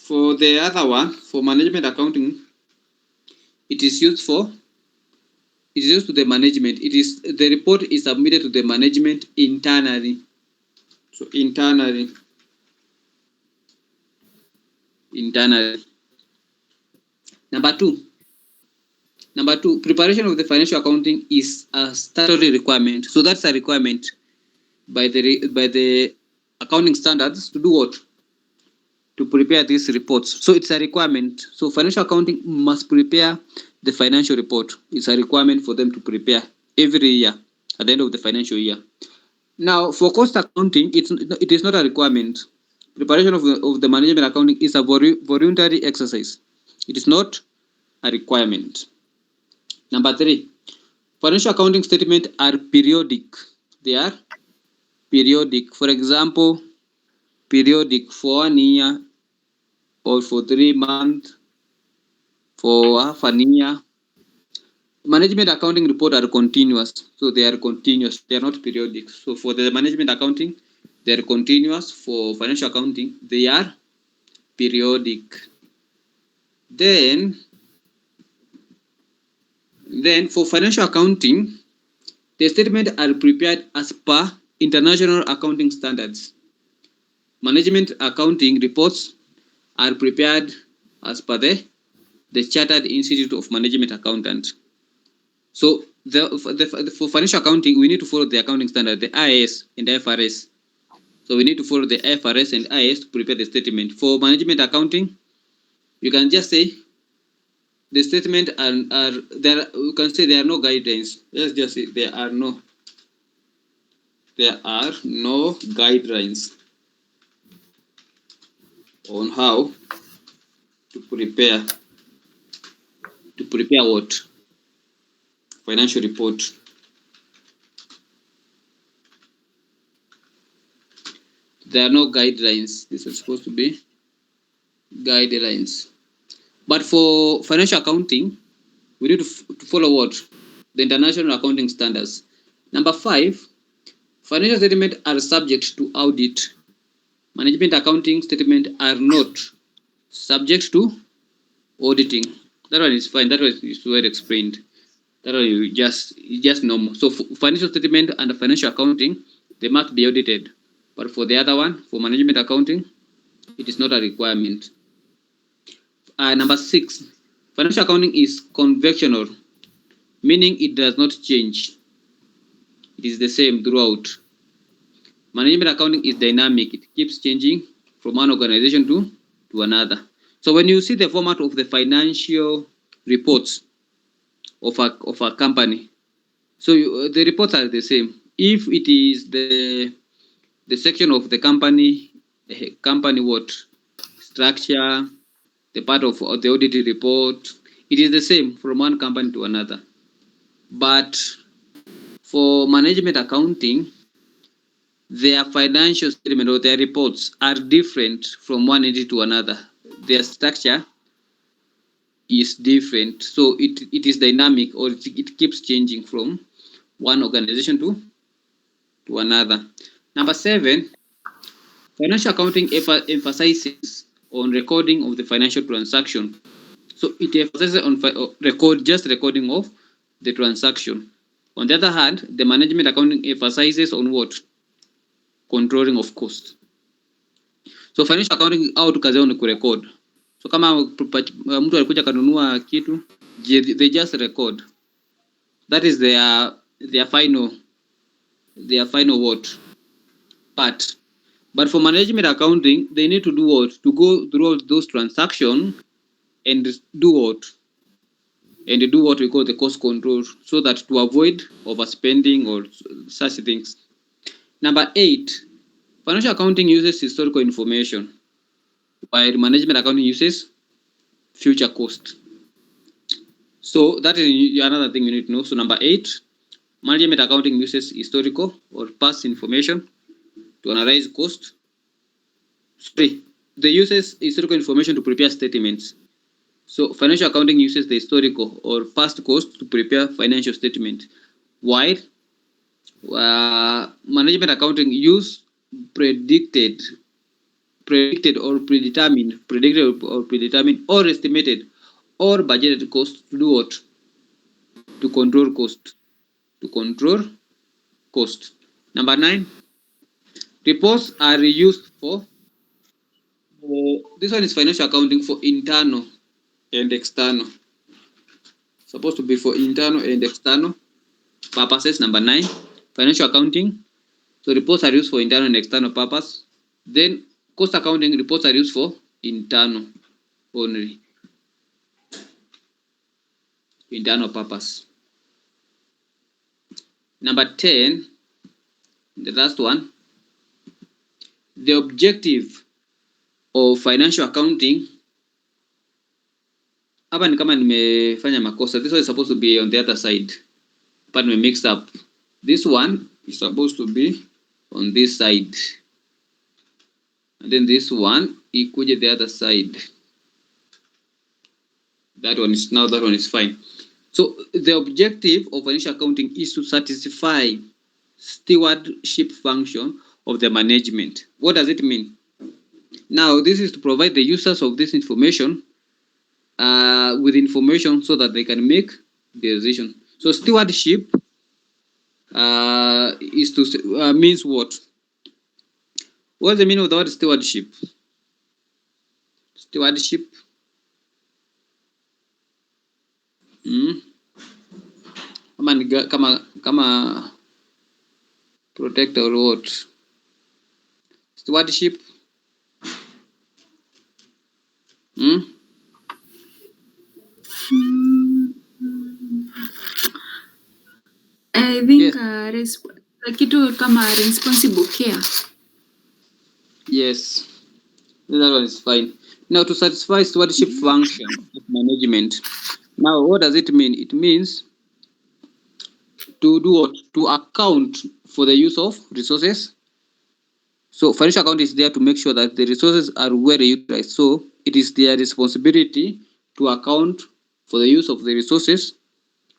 the other one, for management accounting, it is used to the management. The report is submitted to the management internally. So internally. Number two, preparation of the financial accounting is a statutory requirement. So that's a requirement by the accounting standards to do what? To prepare these reports. So it's a requirement. So financial accounting must prepare the financial report. It's a requirement for them to prepare every year at the end of the financial year. Now, for cost accounting, it is not a requirement. Preparation of the management accounting is a voluntary exercise. It is not a requirement. Number three, financial accounting statements are periodic. They are periodic. For example, periodic for 1 year or for 3 months, for half an year. Management accounting reports are continuous. So they are continuous. They are not periodic. So for the management accounting, they are continuous. For financial accounting, they are periodic. Then for financial accounting, the statements are prepared as per international accounting standards. Management accounting reports are prepared as per the Chartered Institute of Management Accountants. So for financial accounting, we need to follow the accounting standard, the IAS and IFRS. So we need to follow the IFRS and IAS to prepare the statement. For management accounting, you can just say the statement are there. You can say there are no guidelines. Let's just say there are no guidelines on how to prepare what? Financial report. There are no guidelines. This is supposed to be guidelines. But for financial accounting, We need to follow what? The international accounting standards. Number 5, financial statements are subject to audit. Management accounting statements are not subject to auditing. That one is fine. That one is well explained. That one is just normal. So financial statement and financial accounting, they must be audited. But for the other one, for management accounting, it is not a requirement. Number 6, financial accounting is conventional, meaning it does not change. It is the same throughout. Management accounting is dynamic. It keeps changing from one organization to another. So when you see the format of the financial reports of a company, so the reports are the same. If it is the section of the company what structure, the part of the audit report, it is the same from one company to another. But for management accounting, their financial statement or their reports are different from one entity to another. Their structure is different, so it is dynamic, or it keeps changing from one organization to another. Number 7, financial accounting emphasizes on recording of the financial transaction. So it emphasizes on recording of the transaction. On the other hand, the management accounting emphasizes on what? Controlling of cost. So financial accounting au kazi yao ni kurecord. So kama mtu alikuja kanunua kitu, they just record. That is their final what? Part. But for management accounting, they need to do what? To go through all those transactions and do what? And do what we call the cost control, so that to avoid overspending or such things. Number 8, financial accounting uses historical information, while management accounting uses future cost. So that is another thing you need to know. So number 8, management accounting uses historical or past information to analyze cost. 3, they uses historical information to prepare statements. So financial accounting uses the historical or past cost to prepare financial statement, while management accounting use predicted or predetermined or estimated or budgeted cost to do what? To control cost. Number 9, reports are used for this one is financial accounting for internal and external. Supposed to be for internal and external purposes. Number 9, financial accounting. So reports are used for internal and external purpose. Then cost accounting reports are used for internal only. Internal purpose. Number 10, the last one, the objective of financial accounting. Hapa ni kama nimefanya makosa. This one is supposed to be on the other side, but we mixed up. This one is supposed to be on this side, and then this one ikuje the other side. That one is fine. So the objective of financial accounting is to satisfy stewardship function of the management. What does it mean? Now, this is to provide the users of this information with information so that they can make the decision. So stewardship is to means what? What's the meaning of the word stewardship? Stewardship. Kama protect or what? Stewardship. I think kitu kama responsible care. Yes, that one is fine. Now, to satisfy stewardship function of management. Now, what does it mean? It means to do what? To account for the use of resources. So financial account is there to make sure that the resources are well utilized. So it is their responsibility to account for the use of the resources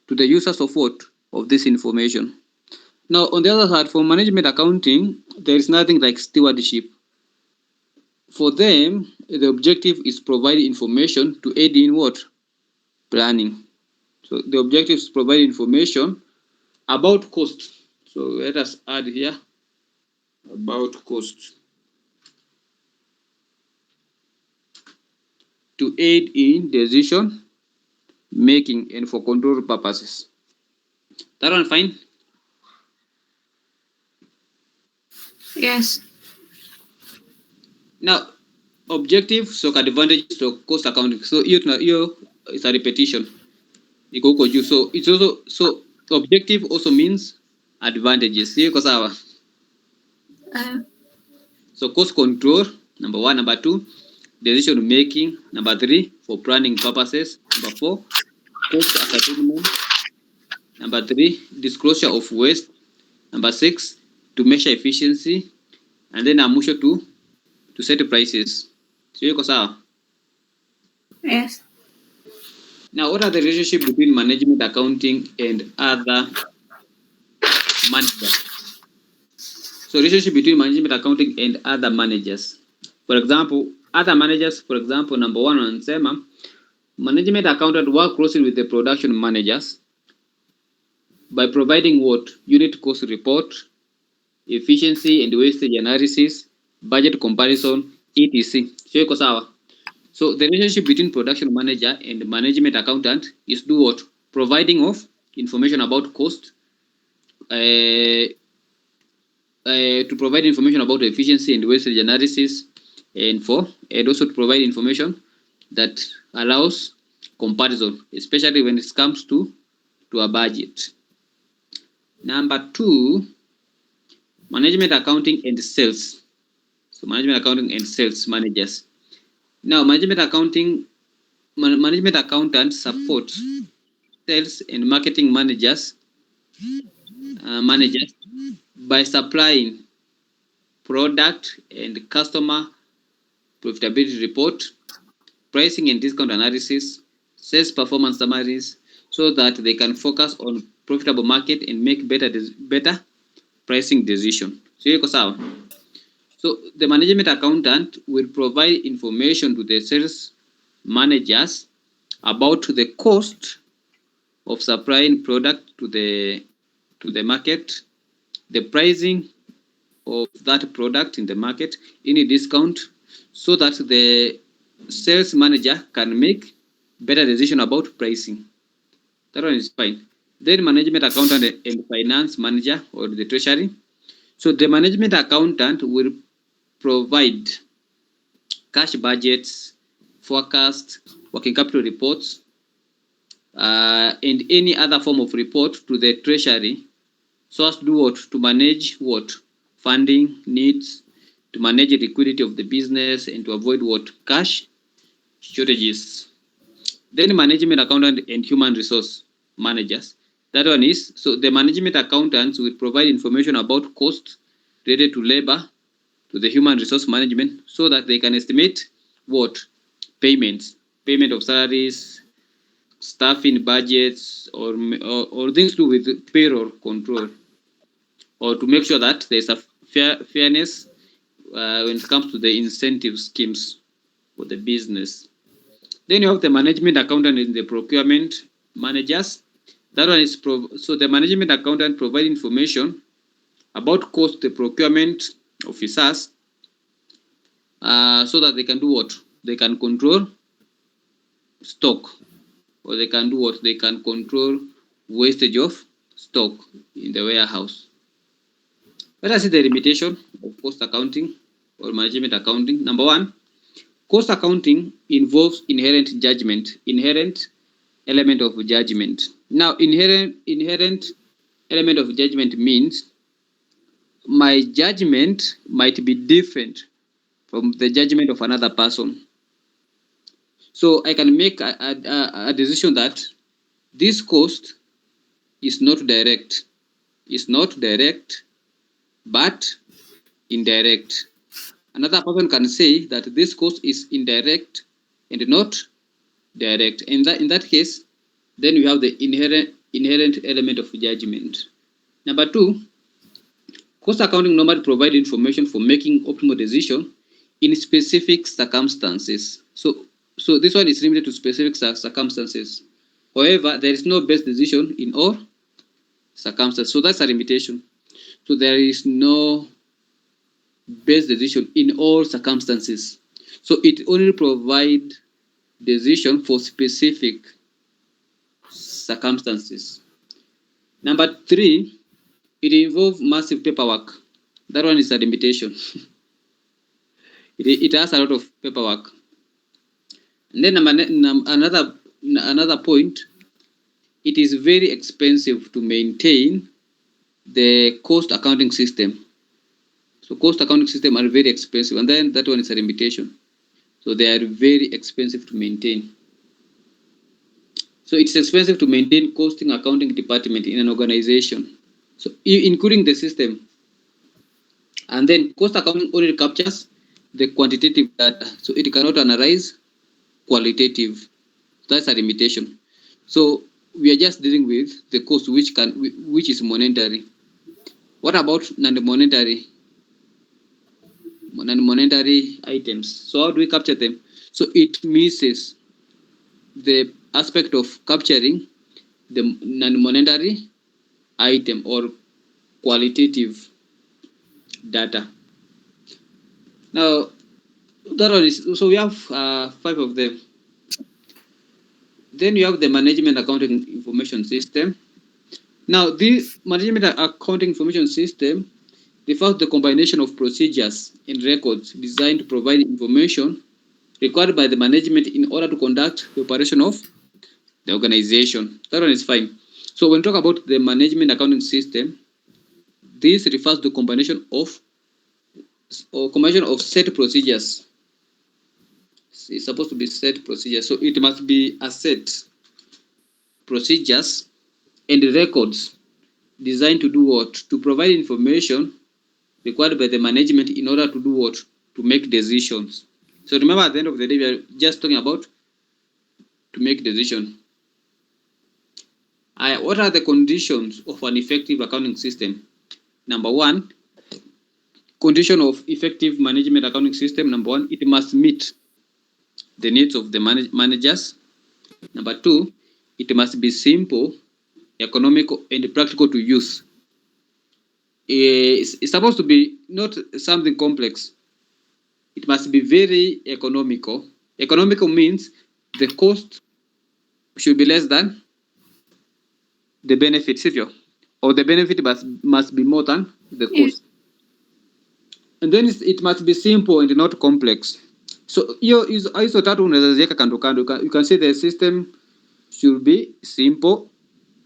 to the users of what? Of this information. Now, on the other side, for management accounting, there is nothing like stewardship. For them, the objective is provide information to aid in what? Planning. So the objective is provide information about cost. So let us add here about cost to aid in decision making and for control purposes. That one fine? Yes. Now, objective so advantage to cost accounting. So hiyo is a repetition. Iko huko juu. So it's also so objective also means advantages. Hiyo iko sawa. So cost control, number 1, number 2, decision making, number 3, for planning purposes, number 4, cost ascertainment, number 3, disclosure of waste, number 6, to measure efficiency, and then mwisho to set prices. So iko sawa? Yes. Now, what are the relationship between management accounting and other managers? So relationship between management accounting and other managers. For example, other managers, for example, number 1 wanasema management accountant work closely with the production managers by providing what? Unit cost report, efficiency and wastage analysis, budget comparison, etc. So iko sawa? So the relationship between production manager and management accountant is do what? Providing of information about cost, to provide information about efficiency and wastage analysis, and also to provide information that allows comparison, especially when it comes to a budget. Number 2, management accounting and sales. So management accounting and sales managers. Now, management accountant supports sales and marketing managers by supplying product and customer profitability report, pricing and discount analysis, sales performance summaries, so that they can focus on profitable market and make better pricing decision. So iko sawa? So the management accountant will provide information to the sales managers about the cost of supplying product to the market, the pricing of that product in the market, any discount, so that the sales manager can make better decision about pricing. That one is fine. Then management accountant and finance manager or the treasury. So the management accountant will provide cash budgets, forecast, working capital reports, and any other form of report to the treasury, so as to do what? To manage what? Funding needs, to manage the liquidity of the business, and to avoid what? Cash shortages. Then management accountant and human resource managers. That one is, so the management accountants will provide information about costs related to labor to the human resource management, so that they can estimate what? Payment of salaries, staffing budgets, or things to do with payroll control, or to make sure that there's a fairness when it comes to the incentive schemes for the business. Then you have the management accountant and the procurement managers. That one is so the management accountant provide information about cost the procurement officers, so that they can do what? They can control stock, or they can do what? They can control wastage of stock in the warehouse. Let us see the limitation of cost accounting or management accounting. Number 1, cost accounting involves inherent element of judgment. Now, inherent element of judgment means my judgment might be different from the judgment of another person. So I can make a decision that this cost is not direct, but indirect. Another person can say that this cost is indirect and not direct. In that case, then we have the inherent element of judgment. Number 2, cost accounting normally provide information for making optimal decision in specific circumstances. So this one is limited to specific circumstances. However, there is no best decision in all circumstances. So that's a limitation. So there is no best decision in all circumstances. So it only provides decision for specific circumstances. Number 3, it involves massive paperwork. That one is a limitation. it has a lot of paperwork. And then another point, it is very expensive to maintain the cost accounting system. So cost accounting system are very expensive, and then that one is a limitation. So they are very expensive to maintain. So it's expensive to maintain costing accounting department in an organization. So including the system. And then cost accounting only captures the quantitative data. So it cannot analyze qualitative. That's a limitation. So we are just dealing with the cost which is monetary. What about non-monetary items? So how do we capture them? So it misses the aspect of capturing the non-monetary item or qualitative data. Now that one is, so we have 5 of them. Then you have the management accounting information system. Now this management accounting information system refers to the combination of procedures and records designed to provide information required by the management in order to conduct the operation of the organization. That one is fine. So when we talk about the management accounting system, this refers to combination of set procedures. It's supposed to be set procedures, so it must be a set procedures and records designed to do what? To provide information required by the management in order to do what? To make decisions. So remember, at the end of the day, we are just talking about to make decision. What are the conditions of an effective accounting system? Number 1, condition of effective management accounting system. Number 1, it must meet the needs of the managers. Number 2, it must be simple, economical, and practical to use. It's supposed to be not something complex. It must be very economical. Economical means the cost should be less than the benefit, or the benefit must be more than the cost. And then it must be simple and not complex. So hizo tatu unaziweka kando kando. You can say the system should be simple.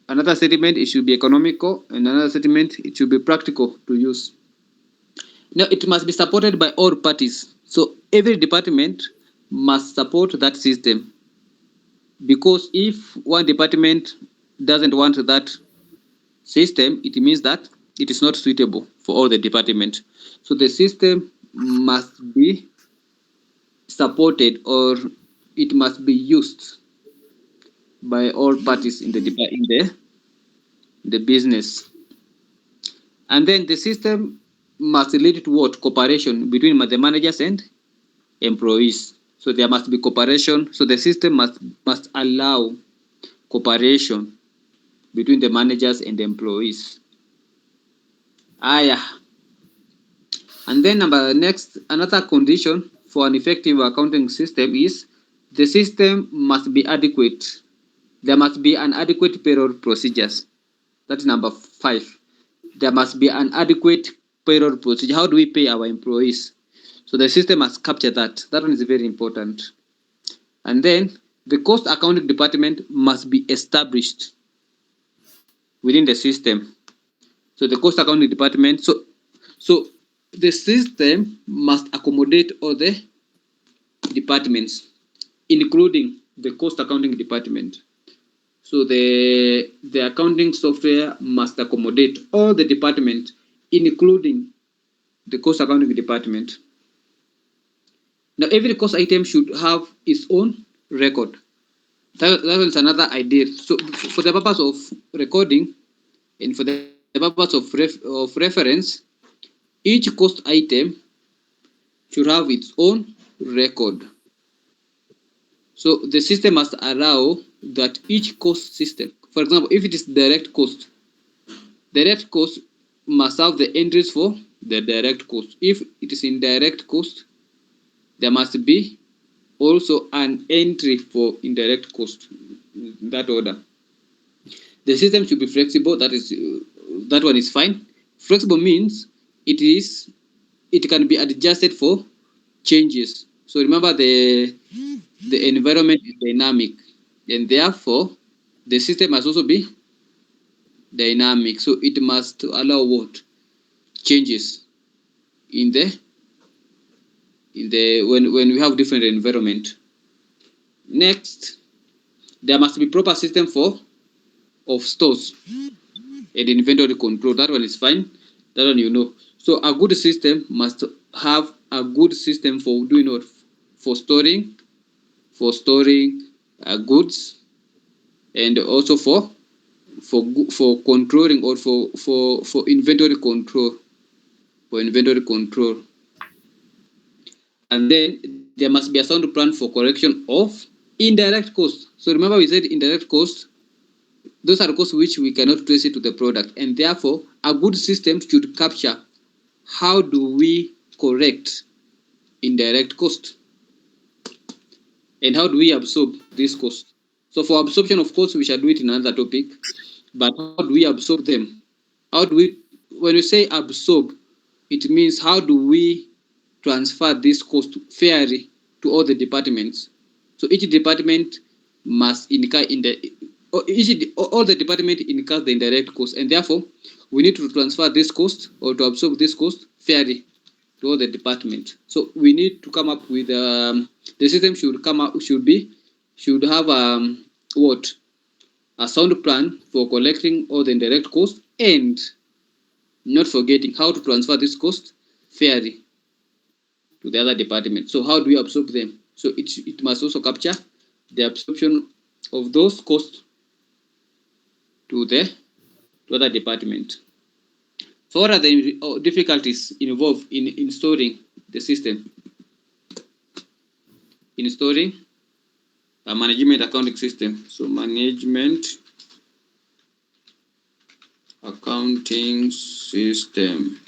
Another statement, it should be economical, and another statement, it should be practical to use. Now it must be supported by all parties. So every department must support that system, because if one department doesn't want that system, it means that it is not suitable for all the department. So the system must be supported, or it must be used by all parties in the business. And then the system must lead to what? Cooperation between the managers and employees. So there must be cooperation. So the system must allow cooperation between the managers and the employees. And then another condition for an effective accounting system is the system must be adequate. There must be an adequate payroll procedures. That's number 5. There must be an adequate payroll procedure. How do we pay our employees? So the system must capture that. That one is very important. And then the cost accounting department must be established within the system. So the cost accounting department, so the system must accommodate all the departments, including the cost accounting department. So the accounting software must accommodate all the departments, including the cost accounting department. Now every cost item should have its own record. That is another idea. So for the purpose of recording and for the purpose of reference, each cost item should have its own record. So the system must allow that each cost system, for example, if it is direct cost must have the entries for the direct cost. If it is indirect cost, there must be also an entry for indirect cost, in that order. The system should be flexible. That one is fine. Flexible means it can be adjusted for changes. So remember the environment is dynamic, and therefore the system must also be dynamic. So it must allow what? Changes in the when we have different environment. Next, there must be proper system of stores and inventory control. That one is fine. That one you know. So a good system must have a good system for doing what? For storing goods, and also for controlling, or for inventory control. And then there must be a sound plan for correction of indirect costs. So remember we said indirect costs, those are costs which we cannot trace it to the product, and therefore a good system should capture how do we correct indirect cost, and how do we absorb this cost. So for absorption, of course, we shall do it in another topic, but how do we absorb them? How do we, when we say absorb, it means how do we transfer this cost fairly to all the departments. So each department must incur all the department incur the indirect cost, and therefore we need to transfer this cost or to absorb this cost fairly to all the department. So we need to come up with the system should have what? A sound plan for collecting all the indirect costs, and not forgetting how to transfer this cost fairly to the other department. So how do we absorb them? So it must also capture the absorption of those costs to the other department. So what are the difficulties involved in storing the system? In storing a management accounting system. So management accounting system.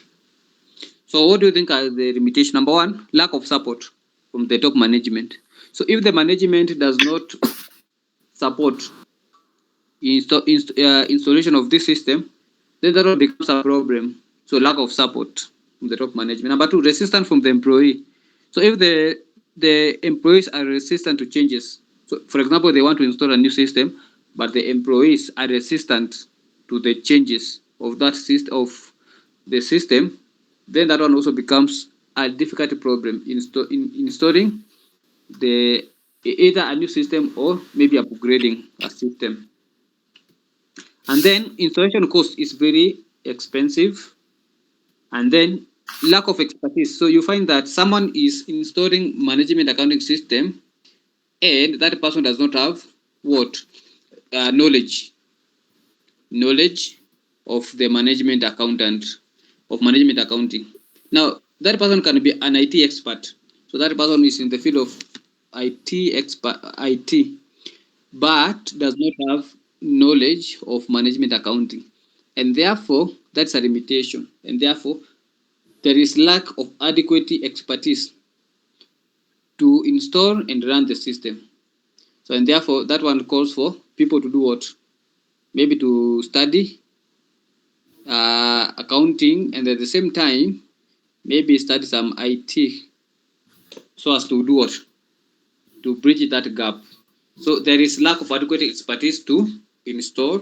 So what do you think are the limitations? Number one, lack of support from the top management. So if the management does not support installation of this system, then that becomes a problem. So lack of support from the top management. Number two, resistance from the employee. So if the employees are resistant to changes, so for example, they want to install a new system, but the employees are resistant to the changes of that system, of the system, then that one also becomes a difficult problem in installing the either a new system or maybe upgrading a system. And then installation cost is very expensive, and then lack of expertise. So you find that someone is installing management accounting system, and that person does not have what? Knowledge of the management management accounting. Now that person can be an IT expert. So that person is in the field of IT, but does not have knowledge of management accounting, and therefore that's a limitation, and therefore there is lack of adequate expertise to install and run the system. So and therefore that one calls for people to do what? Maybe to study accounting, and at the same time maybe study some IT, so as to do what? To bridge that gap. So there is lack of adequate expertise to install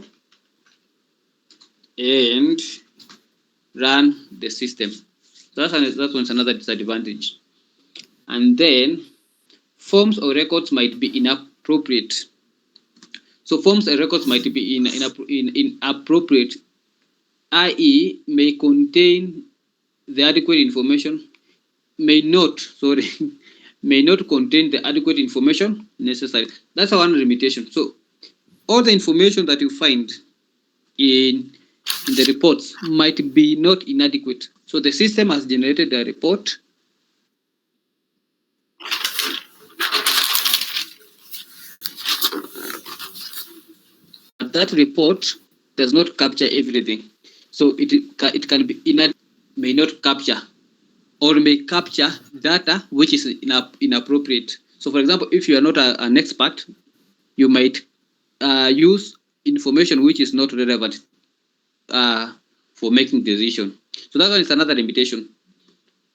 and run the system. That one's another disadvantage. And then forms or records might be inappropriate. So forms and records might be inappropriate, i.e. may contain the adequate information, may not may not contain the adequate information necessary. That's one limitation. So all the information that you find in the reports might be not inadequate. So the system has generated a report. But that report does not capture everything. So it can be may not capture or may capture data which is inappropriate. So for example, if you are not an expert, you might use information which is not relevant for making decision. So that one is another limitation.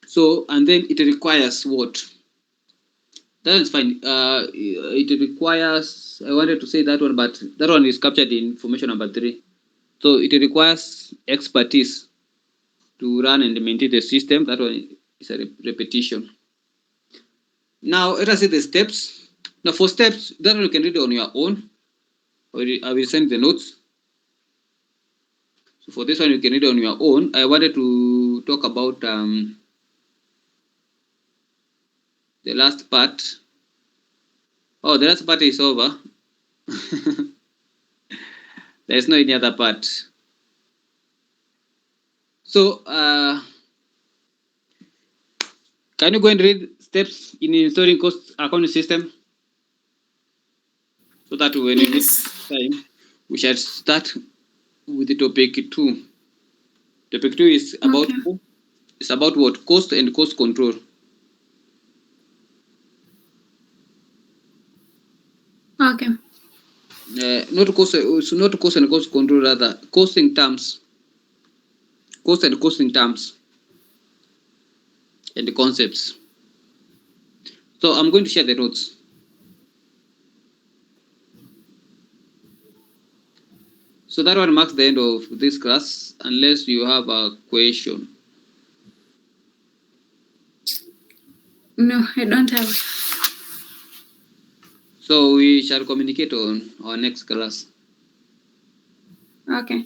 So, and then it requires what? That is fine. It requires, I wanted to say that one, but that one is captured in information number 3. So it requires expertise to run and maintain the system. That one is a repetition. Now, let us see the steps. Now, for steps, that one you can read on your own. I will send the notes. So for this one, you can read on your own. I wanted to talk about the last part. Oh, the last part is over. There's no any other part. So, can you go and read steps in installing cost accounting system? So that when we meet time, we shall start with the topic 2. Topic 2 is about what? Cost and cost control. Okay. Not cost and cost control, rather costing terms. Cost and costing terms and the concepts. So I'm going to share the notes. So that one marks the end of this class, unless you have a question. No, I don't have. So we shall communicate on our next class. Okay.